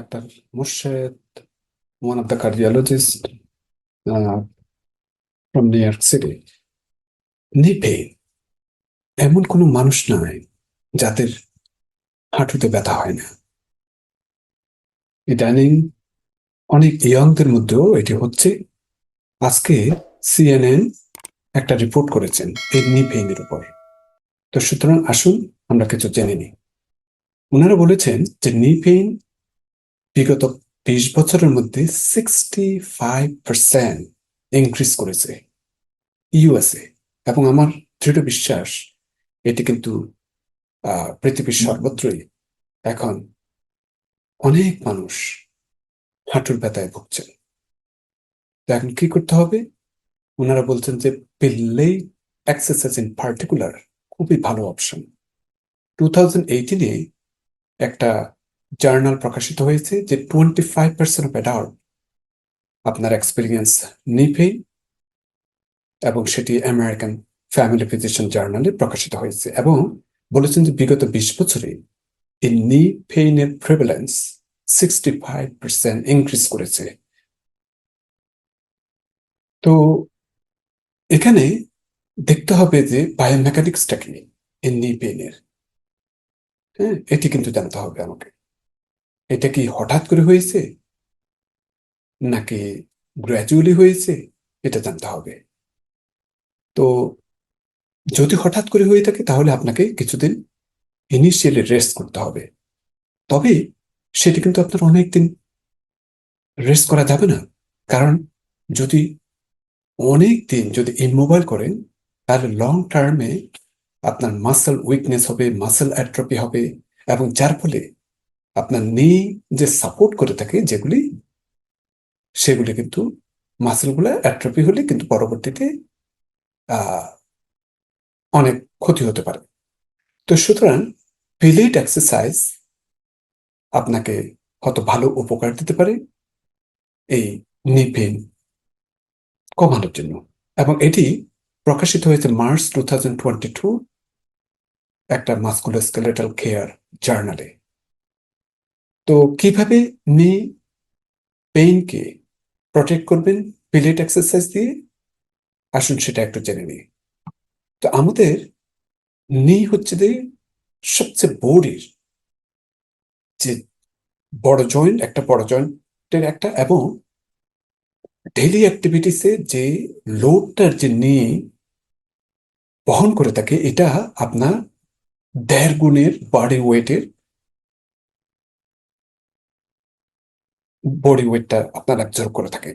Dr. Murshid, one of the cardiologists uh, from New York City. নি pain এমন কোনো মানুষ নাই যাদের হাঁটুতে ব্যথা হয় না। ইদানিং অনেক ইয়ংদের মধ্যেও এটি হচ্ছে। আজকে সিএনএন একটা রিপোর্ট করেছেন এই নি পেইনের উপর। তো সুতরাং আসুন আমরা কিছু জেনে নিই। ওনারা বলেছেন যে নি পেইন বিগত 20 বছরের মধ্যে 65% ইনক্রিজ করেছে ইউএসএ, এবং আমার দৃঢ় বিশ্বাস এটি কিন্তু পৃথিবীর সর্বত্রই এখন অনেক মানুষ হাঁটুর ব্যথায় ভুগছেন। তো এখন কি করতে হবে? ওনারা বলছেন যে পিলেই এক্সারসাইজ ইন পার্টিকুলার খুবই ভালো অপশন। 2018-এ একটা জার্নাল প্রকাশিত হয়েছে যে 25% অফ অ্যাডাল্ট আপনার এক্সপিরিয়েন্স নি পেইন, এবং সেটি আমেরিকান ফ্যামিলি ফিজিশিয়ান জার্নালে প্রকাশিত হয়েছে, এবং বলেছেন যে বিগত 20 বছরে এই নি পেইনের প্রেভেলেন্স 65% ইনক্রিজ করেছে। তো এখানে দেখতে হবে যে বায়োমেকানিক্সটা কি এই নি পেইনের। হ্যাঁ, এটি কিন্তু জানতে হবে আমাকে। এটা কি হঠাৎ করে হয়েছে নাকি গ্র্যাজুয়ালি হয়েছে, এটা জানতে হবে। তো যদি হঠাৎ করে হয়ে থাকে তাহলে আপনাকে কিছুদিন ইনিশিয়ালি রেস্ট করতে হবে। তবে সেটি কিন্তু আপনার অনেকদিন রেস্ট করা যাবে না, কারণ যদি অনেক দিন যদি ইমোবাইল করেন তাহলে লং টার্মে আপনার মাসেল উইকনেস হবে, মাসেল অ্যাট্রফি হবে, এবং যার ফলে আপনার নি যে সাপোর্ট করে থাকে যেগুলি, সেগুলি কিন্তু মাসেলগুলো অ্যাট্রফি হলে কিন্তু পরবর্তীতে আহ অনেক ক্ষতি হতে পারে। তো সুতরাং পিলেট এক্সারসাইজ আপনাকে হয়তো ভালো উপকার দিতে পারে এই নি পেইন কমানোর জন্য, এবং এটি প্রকাশিত হয়েছে মার্চ 2022 একটা মাস্কুলোস্কেলেটাল কেয়ার জার্নালে। তো কিভাবে নি পেইনকে প্রটেক্ট করবেন পিলেট এক্সারসাইজ দিয়ে, আসুন সেটা একটু জেনে নিই। তো আমাদের নি হচ্ছে যে সবচেয়ে বডির যে বড় জয়েন্ট, একটা বড় জয়েন্টের একটা, এবং ডেইলি অ্যাক্টিভিটিসে যে লোডটার যে নি বহন করে থাকে, এটা আপনার 1.5 গুণের বডি ওয়েটটা আপনার অ্যাবজর্ব করে থাকে,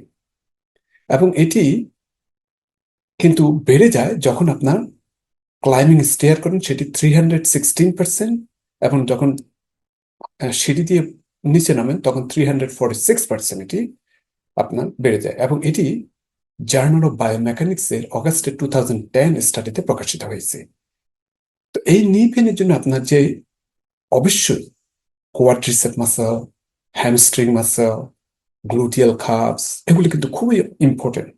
এবং এটি কিন্তু বেড়ে যায় যখন আপনার ক্লাইম্বিং স্টেয়ার করেন, সেটি 316%, এবং যখন সিঁড়ি দিয়ে নিচে নামেন তখন 346% এটি আপনার বেড়ে যায়, এবং এটি জার্নাল অফ বায়োমেকানিক্সের অগাস্টে 2010 স্টাডিতে প্রকাশিত হয়েছে। তো এই নি পেনের জন্য আপনার যে অবশ্যই quadricep muscle, hamstring muscle, gluteal curves, এগুলো কিন্তু খুবই ইম্পর্টেন্ট,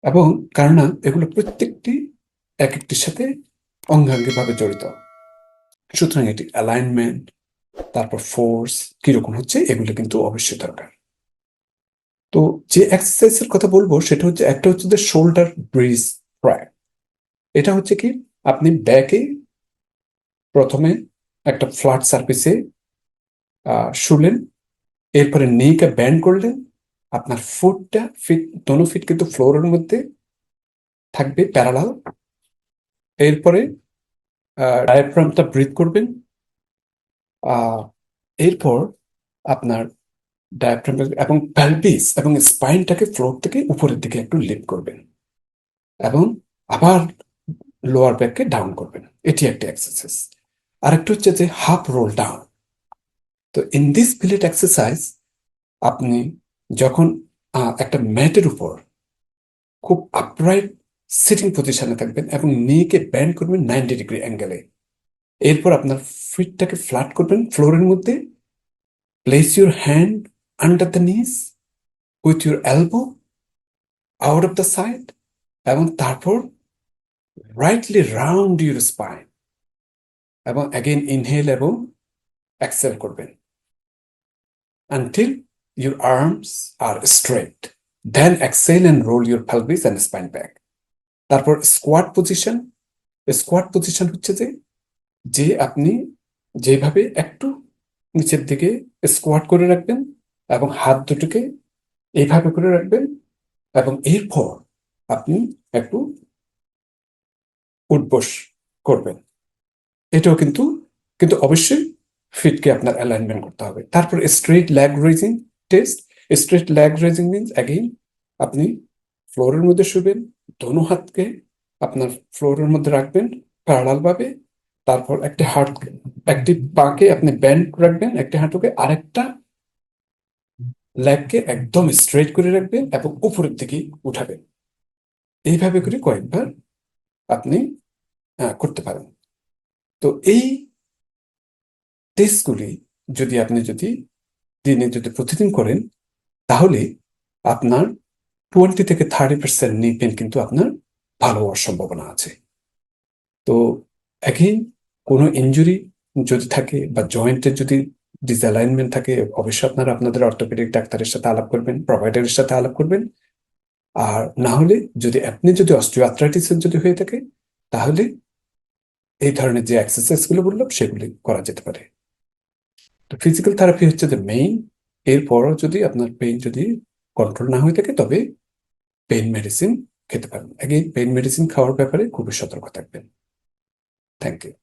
এবং কারণ এগুলো প্রত্যেকটি এক একটির সাথে অঙ্গাঙ্গিভাবে জড়িত। সুতরাং এটি অ্যালাইনমেন্ট, তারপর ফোর্স কিরকম হচ্ছে, এগুলো কিন্তু অবশ্যই দরকার। তো যে এক্সারসাইজের কথা বলবো সেটা হচ্ছে, একটা হচ্ছে যে শোল্ডার ব্রিজ ট্র্যাক। এটা হচ্ছে কি, আপনি ব্যাকে প্রথমে একটা ফ্ল্যাট সারফেসে শুলেন, এরপরে নিকে ব্যান্ড করলেন, আপনার দোনো ফিট কিন্তু ফ্লোরের মধ্যে থাকবে প্যারালাল। এরপরে ডায়াফ্রামটা ব্রিথ করবেন। আহ, এরপর আপনার ডায়াফ্রাম এবং পেলভিস এবং স্পাইনটাকে ফ্লোর থেকে উপরের দিকে একটু লিফট করবেন, এবং আবার লোয়ার ব্যাককে ডাউন করবেন। এটি একটা এক্সারসাইজ। আরেকটা হচ্ছে যে হাফ রোল ডাউন। তো ইন দিস পিলেট এক্সারসাইজ আপনি যখন একটা ম্যাটের উপর খুব আপরাইট সিটিং পজিশনে থাকবেন এবং নিকে ব্যান্ড করবেন 90 ডিগ্রি অ্যাঙ্গেলে, এরপর আপনার ফিটটাকে ফ্ল্যাট করবেন ফ্লোরের মধ্যে, place your hand under the knees with your elbow out of the side, এবং তারপর রাইটলি রাউন্ড ইউর স্পাইন, এবং অ্যাগেন ইনহেল এবং এক্সেল করবেন। until your arms are straight. Then exhale and roll your pelvis and spine back. তারপর squat position. Squat position হচ্ছে যে যে আপনি যেভাবে একটু নিচের দিকে স্কোয়াট করে রাখবেন এবং হাত দুটোকে এইভাবে করে রাখবেন এবং এরপর আপনি একটু উঠবস করবেন। এটাও কিন্তু কিন্তু অবশ্যই ফিটকে আপনার অ্যালাইনমেন্ট করতে হবে। তারপর straight leg raising test. Straight leg raising means again আপনি ফ্লোরের মধ্যে শুবেন, দোনো হাতকে আপনার ফ্লোরের মধ্যে রাখবেন প্যারালাল ভাবে। তারপর একটি পাকে আপনি ব্যান্ড রাখবেন, একটি হাঁটুকে, আরেকটা লেগকে একদম স্ট্রেট করে রাখবেন এবং উপরের দিকে উঠাবেন। এইভাবে করে কয়েকবার আপনি করতে পারেন। তো এই টেস্টগুলি যদি যদি প্রতিদিন করেন, তাহলে আপনার 20 থেকে 30% নি পেন কিন্তু আপনার ভালো হওয়ার সম্ভাবনা আছে। তো অ্যাগেইন কোনো ইনজুরি যদি থাকে বা জয়েন্টের যদি ডিসঅ্যালাইনমেন্ট থাকে, অবশ্যই আপনারা আপনাদের অর্থোপেডিক ডাক্তারের সাথে আলাপ করবেন, প্রোভাইডারের সাথে আলাপ করবেন। আর না হলে যদি অস্টিওআর্থ্রাইটিসের যদি হয়ে থাকে, তাহলে এই ধরনের যে এক্সারসাইজগুলো বললাম সেগুলি করা যেতে পারে। তো ফিজিক্যাল থেরাপি হচ্ছে যে মেইন। এরপরও যদি আপনার পেইন যদি কন্ট্রোল না হয়ে থাকে, তবে পেইন মেডিসিন খেতে পারেন। আগে পেইন মেডিসিন খাওয়ার ব্যাপারে খুবই সতর্ক থাকবেন। Thank you.